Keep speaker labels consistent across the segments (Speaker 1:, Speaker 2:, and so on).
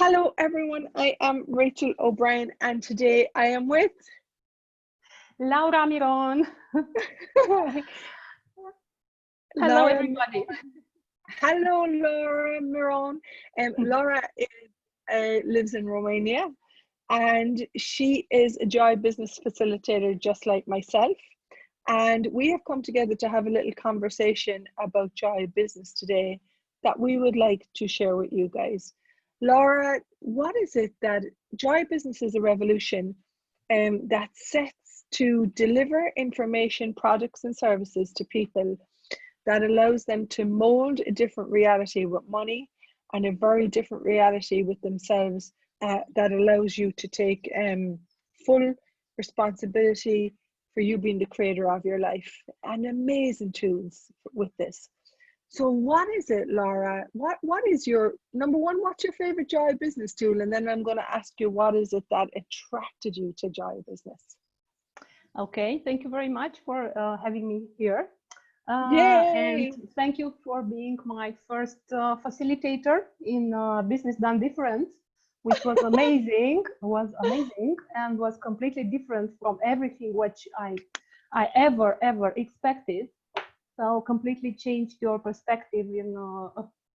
Speaker 1: Hello, everyone. I am Rachael O'Brien, and today I am with
Speaker 2: Laura Miron. Hello,
Speaker 1: Laura.
Speaker 2: everybody.
Speaker 1: Hello, Laura Miron. Laura lives in Romania, and she is a joy business facilitator, just like myself. And we have come together to have a little conversation about joy business today that we would like to share with you guys. Laura, what is it that joy business is a revolution that sets to deliver information, products, and services to people that allows them to mold a different reality with money and a very different reality with themselves that allows you to take full responsibility for you being the creator of your life, and amazing tools with this. So what is it, Laura? What is your number one? What's your favorite joy business tool? And then I'm going to ask you, what is it that attracted you to joy business?
Speaker 2: Okay, thank you very much for having me here.
Speaker 1: Yay!
Speaker 2: And thank you for being my first facilitator in Business Done Different, which was amazing, and was completely different from everything which I ever expected. So completely changed your perspective in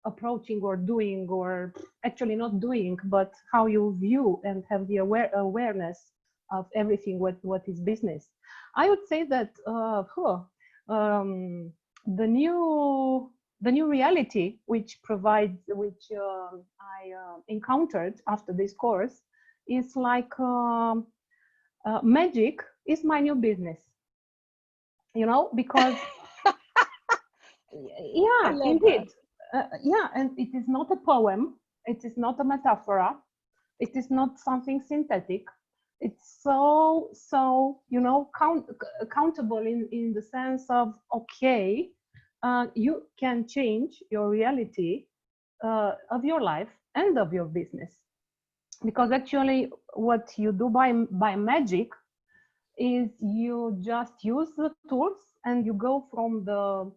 Speaker 2: approaching or doing, or actually not doing, but how you view and have the awareness of everything what is business. I would say that the new reality which I encountered after this course is like magic is my new business, because yeah, indeed. Yeah, and it is not a poem, it is not a metaphor, it is not something synthetic. It's so countable in the sense of, okay, you can change your reality of your life and of your business, because actually what you do by magic is you just use the tools and you go from the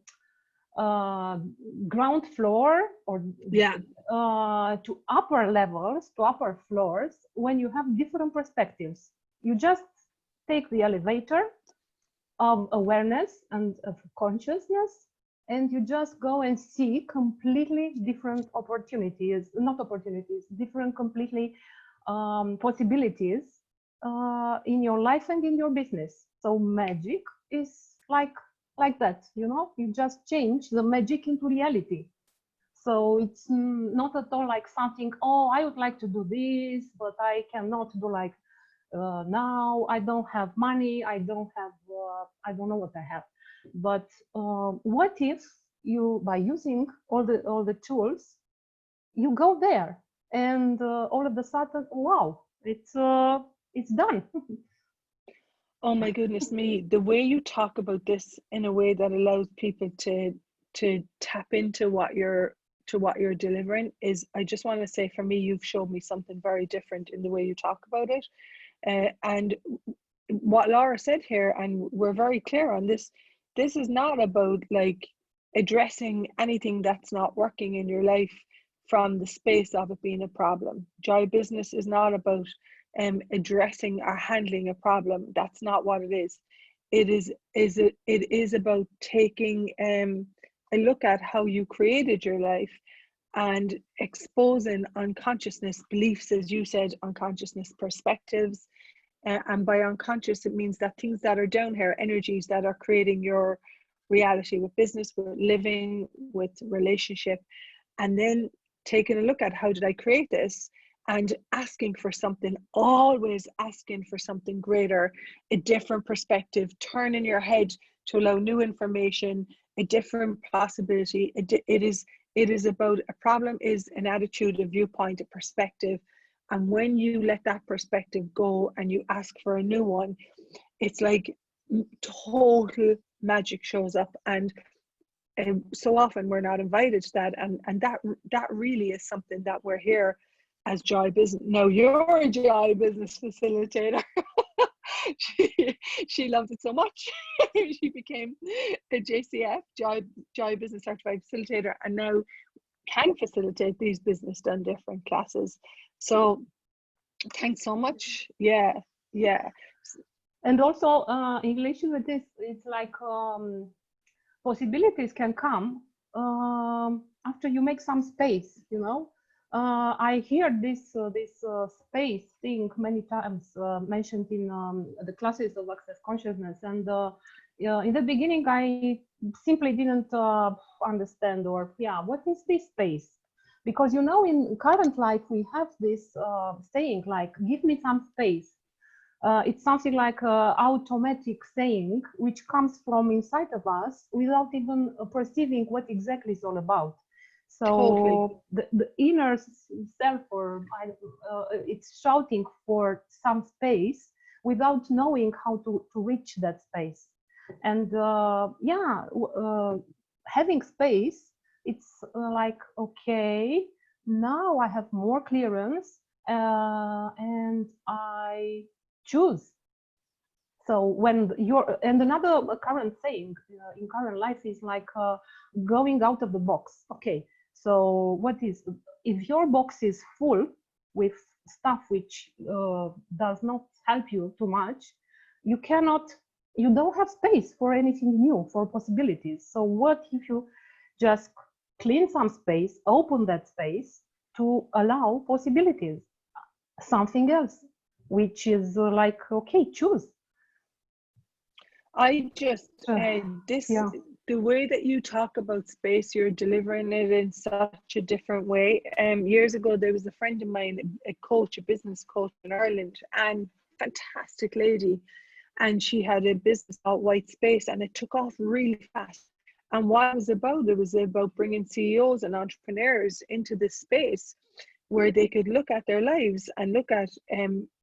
Speaker 2: ground floor or to upper levels, to upper floors, when you have different perspectives. You just take the elevator of awareness and of consciousness, and you just go and see completely different different completely possibilities in your life and in your business. So magic is like that, you just change the magic into reality. So it's not at all like something, oh, I would like to do this, but I cannot do like now. I don't have money. I don't know what I have. But what if you, by using all the tools, you go there and all of a sudden, wow, it's done.
Speaker 1: Oh my goodness me, the way you talk about this in a way that allows people to tap into what you're delivering is, I just want to say, for me, you've showed me something very different in the way you talk about it. And what Laura said here, and we're very clear on this is not about like addressing anything that's not working in your life from the space of it being a problem. Joy business is not about addressing or handling a problem. That's not what it is. It is about taking a look at how you created your life and exposing unconsciousness beliefs, as you said, unconsciousness perspectives. And by unconscious, it means that things that are down here, energies that are creating your reality with business, with living, with relationship, and then taking a look at, how did I create this? And asking for something, always asking for something greater, a different perspective, turning your head to allow new information, a different possibility. It is about, a problem is an attitude, a viewpoint, a perspective. And when you let that perspective go and you ask for a new one, it's like total magic shows up. And so often we're not invited to that. And that really is something that we're here as joy business. Now you're a joy business facilitator. she loved it so much. She became a JCF, joy business certified facilitator, and now can facilitate these Business Done Different classes. So thanks so much. Yeah, yeah.
Speaker 2: And also, in relation with this, it's like possibilities can come after you make some space. You know, I hear this space thing many times mentioned in the classes of access consciousness, and yeah, in the beginning I simply didn't understand, or yeah, what is this space? Because you know, in current life we have this saying like, "Give me some space." It's something like an automatic saying which comes from inside of us without even perceiving what exactly it's all about.
Speaker 1: Totally.
Speaker 2: So the inner self, or it's shouting for some space without knowing how to reach that space. And yeah, having space, it's like, okay, now I have more clearance, and I choose. So when you're, and another current saying in current life is like going out of the box. Okay, so what is, if your box is full with stuff which does not help you too much, you cannot, you don't have space for anything new, for possibilities. So what if you just clean some space, open that space to allow possibilities, something else, which is like, okay, choose.
Speaker 1: I just this
Speaker 2: Yeah,
Speaker 1: the way that you talk about space, you're delivering it in such a different way. Years ago, there was a friend of mine, a coach, a business coach in Ireland, and fantastic lady, and she had a business called White Space, and it took off really fast. And what it was about bringing CEOs and entrepreneurs into this space where they could look at their lives and look at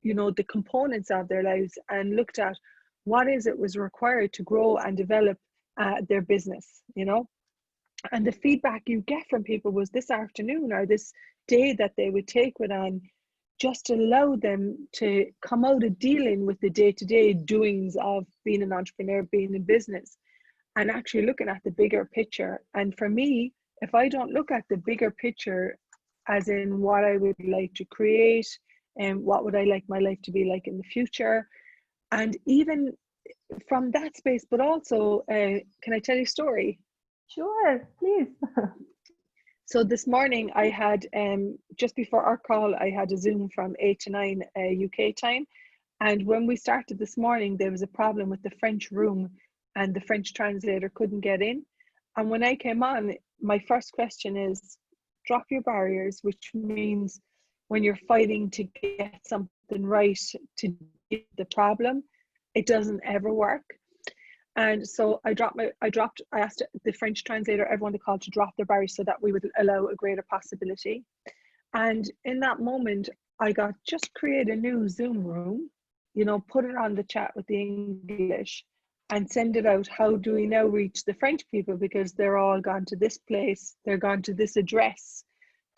Speaker 1: you know, the components of their lives, and looked at what is it was required to grow and develop their business, you know. And the feedback you get from people was this afternoon or this day that they would take with on just allow them to come out of dealing with the day-to-day doings of being an entrepreneur, being in business, and actually looking at the bigger picture. And for me, if I don't look at the bigger picture, as in what I would like to create and what would I like my life to be like in the future, and even from that space, but also, can I tell you a story?
Speaker 2: sure, please.
Speaker 1: So this morning I had, just before our call, I had a Zoom from 8 to 9 UK time. And when we started this morning, there was a problem with the French room and the French translator couldn't get in. And when I came on, my first question is drop your barriers, which means when you're fighting to get something right, to get the problem, it doesn't ever work. And so I asked the French translator, everyone to call, to drop their barriers so that we would allow a greater possibility. And in that moment, I got, just create a new Zoom room, you know, put it on the chat with the English and send it out. How do we now reach the French people? Because they're all gone to this place, they're gone to this address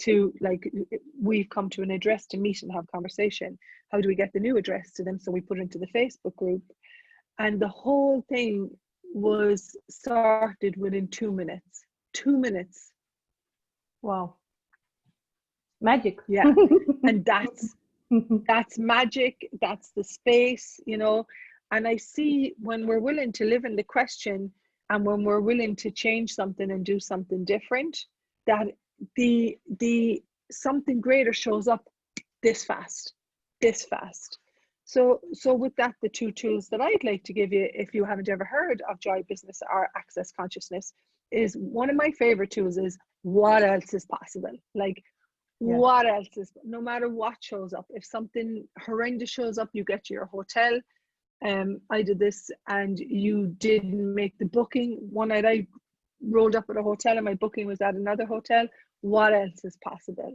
Speaker 1: to, like, we've come to an address to meet and have conversation. How do we get the new address to them? So we put it into the Facebook group. And the whole thing was started within 2 minutes. 2 minutes.
Speaker 2: Wow, magic.
Speaker 1: Yeah. And that's magic. That's the space, you know. And I see when we're willing to live in the question, and when we're willing to change something and do something different, that the something greater shows up this fast. So with that, the two tools that I'd like to give you, if you haven't ever heard of Joy Business or Access Consciousness, is one of my favorite tools is what else is possible. Like,
Speaker 2: Yeah.
Speaker 1: what else is, no matter what shows up, if something horrendous shows up, you get to your hotel. I did this and you didn't make the booking. One night I rolled up at a hotel and my booking was at another hotel. What else is possible?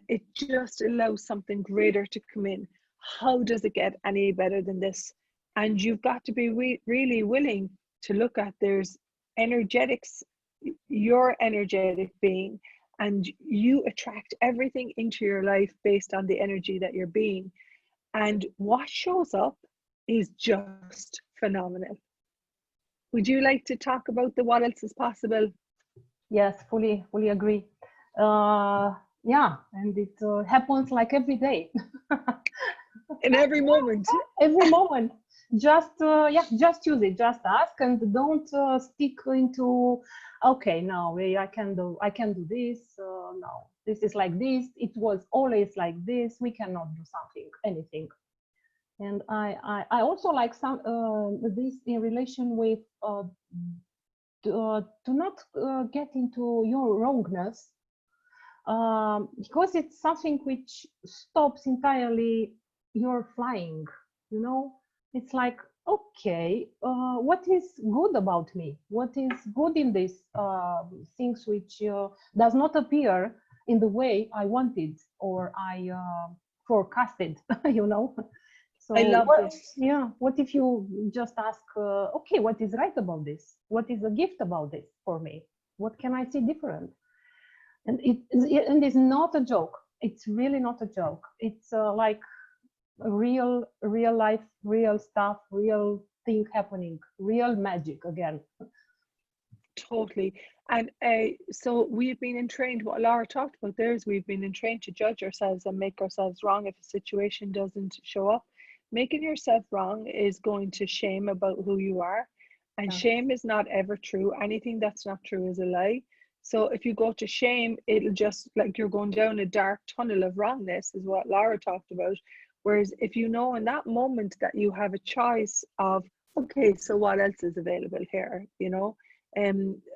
Speaker 1: It just allows something greater to come in. How does it get any better than this? And you've got to be really willing to look at, there's energetics, your energetic being, and you attract everything into your life based on the energy that you're being. And what shows up is just phenomenal. Would you like to talk about the what else is possible?
Speaker 2: Yes, fully agree. Uh, Yeah, and it happens like every day.
Speaker 1: In every moment.
Speaker 2: Every moment. Just just use it. Just ask and don't stick into, okay, no, I can do this. No, this is like this. It was always like this. We cannot do something, anything. And I also like some this in relation with to not get into your wrongness, because it's something which stops entirely your flying. You know, it's like, okay, what is good about me? What is good in these things which does not appear in the way I wanted or I forecasted, you know?
Speaker 1: I
Speaker 2: So
Speaker 1: love
Speaker 2: what,
Speaker 1: this.
Speaker 2: yeah, what if you just ask, okay, what is right about this? What is a gift about this for me? What can I see different? And it's not a joke. It's really not a joke. It's like real life, real stuff, real thing happening, real magic again.
Speaker 1: Totally. And so we've been entrained, what Laura talked about there is we've been entrained to judge ourselves and make ourselves wrong if a situation doesn't show up. Making yourself wrong is going to shame about who you are. And
Speaker 2: Yeah,
Speaker 1: shame is not ever true. Anything that's not true is a lie. So if you go to shame, it'll just like you're going down a dark tunnel of wrongness, is what Laura talked about. Whereas if you know in that moment that you have a choice of, okay, so what else is available here, you know?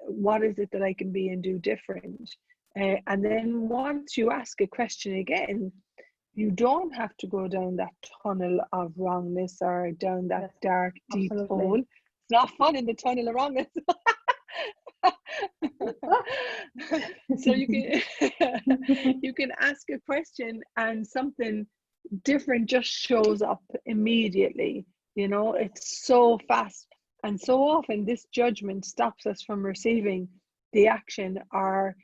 Speaker 1: What is it that I can be and do different? And then once you ask a question again, you don't have to go down that tunnel of wrongness or down that
Speaker 2: yes,
Speaker 1: dark, deep
Speaker 2: absolutely.
Speaker 1: hole. It's not fun in the tunnel of wrongness. So you can you can ask a question and something different just shows up immediately. You know, it's so fast. And so often this judgment stops us from receiving the action or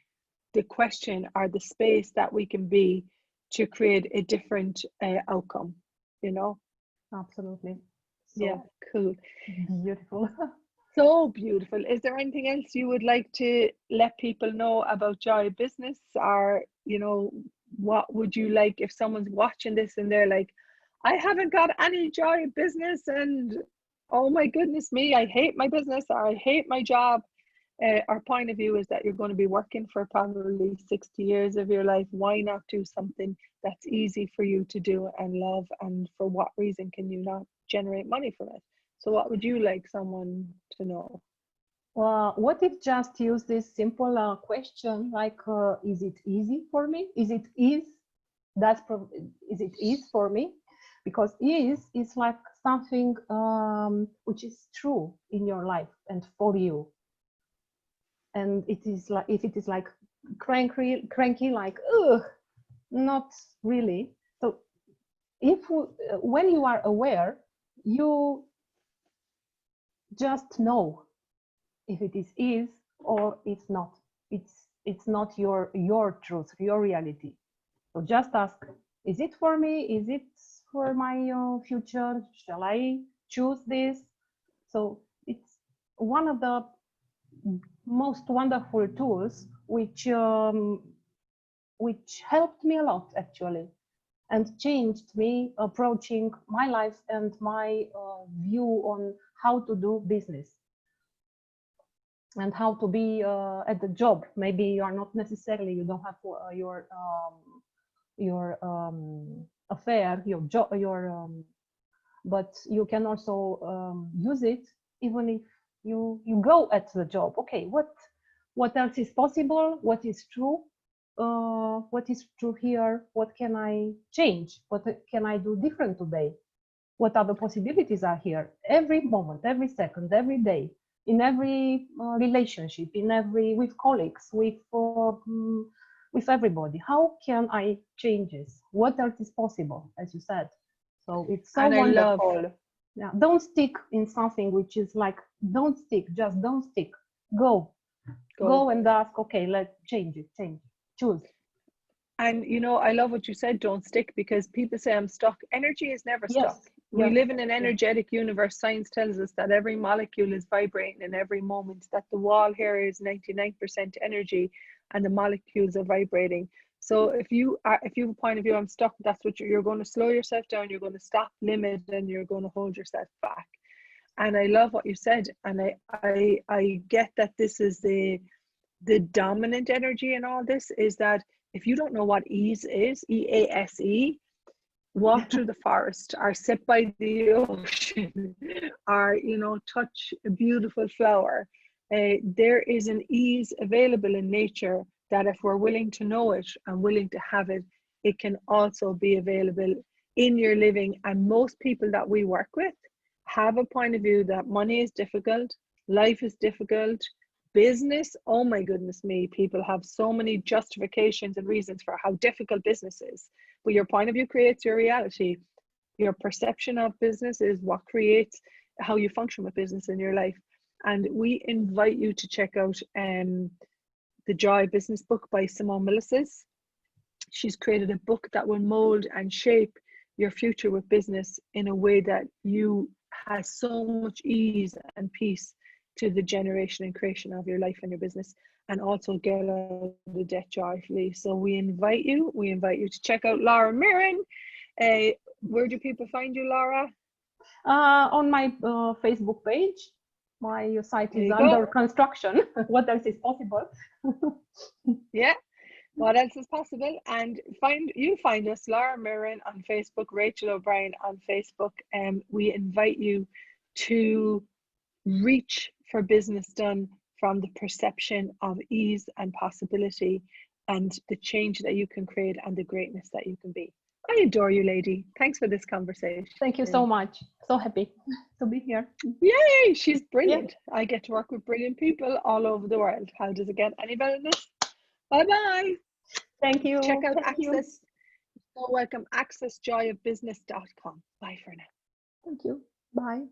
Speaker 1: the question or the space that we can be to create a different outcome, you know?
Speaker 2: Absolutely.
Speaker 1: Yeah,
Speaker 2: So
Speaker 1: cool.
Speaker 2: beautiful.
Speaker 1: So beautiful. Is there anything else you would like to let people know about Joy Business? Or, you know, what would you like if someone's watching this and they're like, I haven't got any joy of business and oh my goodness me, I hate my business or I hate my job. Our point of view is that you're going to be working for probably 60 years of your life. Why not do something that's easy for you to do and love? And for what reason can you not generate money from it? So what would you like someone to know?
Speaker 2: What if just use this simple question like, is it easy for me? That's is it is for me? Because is like something which is true in your life and for you. And it is like, if it is like cranky, like, ugh, not really. So if when you are aware, you just know if it is or it's not. It's not your truth, your reality. So just ask, is it for me? Is it for my future? Shall I choose this? So it's one of the most wonderful tools which helped me a lot actually, and changed me approaching my life and my view on how to do business and how to be at the job. Maybe you are not necessarily, you don't have your affair, your job, but you can also use it even if you go at the job. Okay, what else is possible? What is true? What is true here? What can I change? What can I do different today? What other possibilities are here? Every moment, every second, every day, in every relationship, in every, with colleagues, with everybody. How can I change this? What else is possible, as you said? So it's so
Speaker 1: And I love,
Speaker 2: wonderful. Yeah, don't stick in something which is like, don't stick, just don't stick. Go,
Speaker 1: go.
Speaker 2: go and ask. Okay, let's change it. Choose.
Speaker 1: And you know, I love what you said, don't stick, because people say I'm stuck. Energy is never stuck.
Speaker 2: Yes,
Speaker 1: We
Speaker 2: yes,
Speaker 1: live in an
Speaker 2: yes,
Speaker 1: energetic universe. Science tells us that every molecule is vibrating in every moment, that the wall here is 99% energy and the molecules are vibrating. So if you have a point of view, I'm stuck, that's what you're going to slow yourself down, you're going to stop, limit, and you're going to hold yourself back. And I love what you said. And I get that this is the dominant energy in all this, is that if you don't know what ease is, EASE, walk through the forest or sit by the ocean or, you know, touch a beautiful flower. There is an ease available in nature that if we're willing to know it and willing to have it, it can also be available in your living. And most people that we work with have a point of view that money is difficult, life is difficult, business, oh my goodness me, people have so many justifications and reasons for how difficult business is. But your point of view creates your reality. Your perception of business is what creates how you function with business in your life. And we invite you to check out the Joy Business book by Simone Milasas. She's created a book that will mold and shape your future with business in a way that you has so much ease and peace to the generation and creation of your life and your business, and also get out of the debt joyfully. So we invite you to check out Laura Mirren. Where do people find you, Laura?
Speaker 2: On my Facebook page. My site is under construction. What else is possible?
Speaker 1: Yeah, what else is possible? And you find us, Laura Mirren on Facebook, Rachael O'Brien on Facebook. We invite you to reach for business done from the perception of ease and possibility and the change that you can create and the greatness that you can be. I adore you, lady. Thanks for this conversation.
Speaker 2: Thank you so much. So happy to be here.
Speaker 1: Yay, she's brilliant. Yeah. I get to work with brilliant people all over the world. How does it get any better than this? Bye-bye.
Speaker 2: Thank you.
Speaker 1: Check out Access. You're welcome. accessjoyofbusiness.com. Bye for now.
Speaker 2: Thank you. Bye.